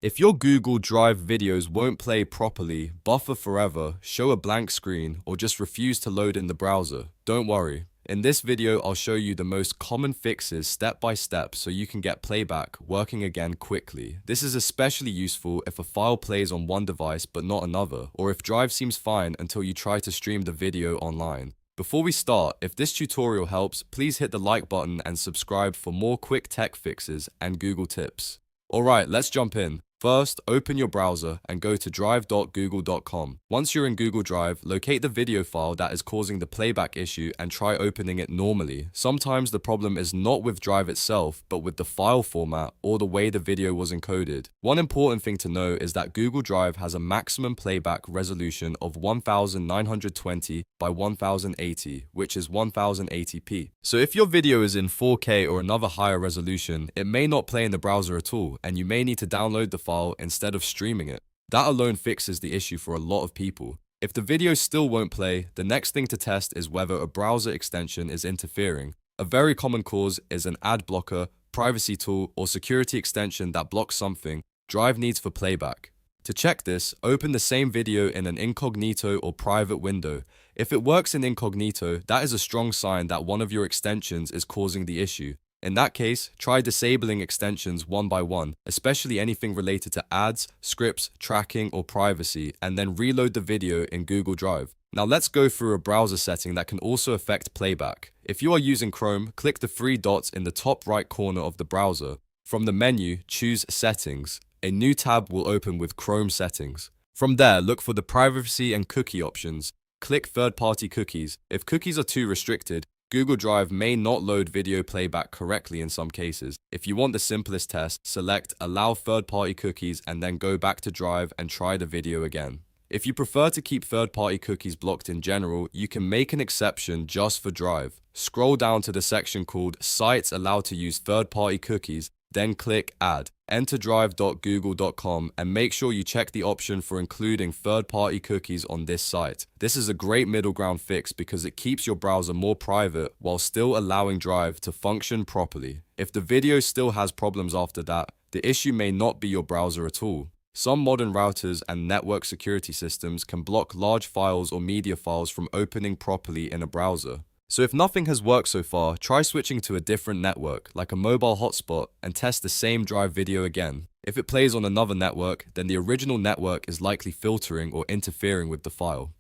If your Google Drive videos won't play properly, buffer forever, show a blank screen, or just refuse to load in the browser, don't worry. In this video, I'll show you the most common fixes step by step so you can get Playback working again quickly. This is especially useful if a file plays on one device but not another, or if Drive seems fine until you try to stream the video online. Before we start, if this tutorial helps, please hit the like button and subscribe for more quick tech fixes and Google tips. Alright, let's jump in. First, open your browser and go to drive.google.com. Once you're in Google Drive, locate the video file that is causing the playback issue and try opening it normally. Sometimes the problem is not with Drive itself, but with the file format or the way the video was encoded. One important thing to know is that Google Drive has a maximum playback resolution of 1920 by 1080, which is 1080p. So if your video is in 4K or another higher resolution, it may not play in the browser at all, and you may need to download the file instead of streaming it. That alone fixes the issue for a lot of people. If the video still won't play, the next thing to test is whether a browser extension is interfering. A very common cause is an ad blocker, privacy tool, or security extension that blocks something Drive needs for playback. To check this, open the same video in an incognito or private window. If it works in incognito, that is a strong sign that one of your extensions is causing the issue. In that case, try disabling extensions one by one, especially anything related to ads, scripts, tracking, or privacy, and then reload the video in Google Drive. Now let's go through a browser setting that can also affect playback. If you are using Chrome, click the three dots in the top right corner of the browser. From the menu, choose Settings. A new tab will open with Chrome Settings. From there, look for the privacy and cookie options. Click third-party cookies. If cookies are too restricted, Google Drive may not load video playback correctly in some cases. If you want the simplest test, select Allow third-party cookies and then go back to Drive and try the video again. If you prefer to keep third-party cookies blocked in general, you can make an exception just for Drive. Scroll down to the section called Sites Allowed to Use Third-Party Cookies, then click Add. Enter drive.google.com and make sure you check the option for including third-party cookies on this site. This is a great middle ground fix because it keeps your browser more private while still allowing Drive to function properly. If the video still has problems after that, the issue may not be your browser at all. Some modern routers and network security systems can block large files or media files from opening properly in a browser. So if nothing has worked so far, try switching to a different network, like a mobile hotspot, and test the same Drive video again. If it plays on another network, then the original network is likely filtering or interfering with the file.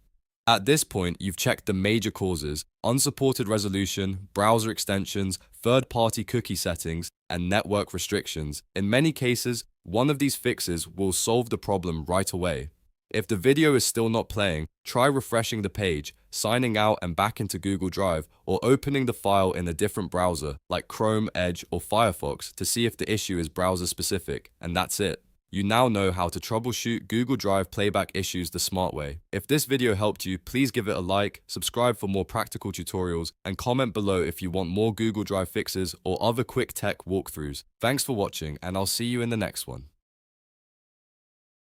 At this point, you've checked the major causes: unsupported resolution, browser extensions, third-party cookie settings, and network restrictions. In many cases, one of these fixes will solve the problem right away. If the video is still not playing, try refreshing the page, signing out and back into Google Drive, or opening the file in a different browser, like Chrome, Edge, or Firefox, to see if the issue is browser specific, and that's it. You now know how to troubleshoot Google Drive playback issues the smart way. If this video helped you, please give it a like, subscribe for more practical tutorials, and comment below if you want more Google Drive fixes or other quick tech walkthroughs. Thanks for watching, and I'll see you in the next one.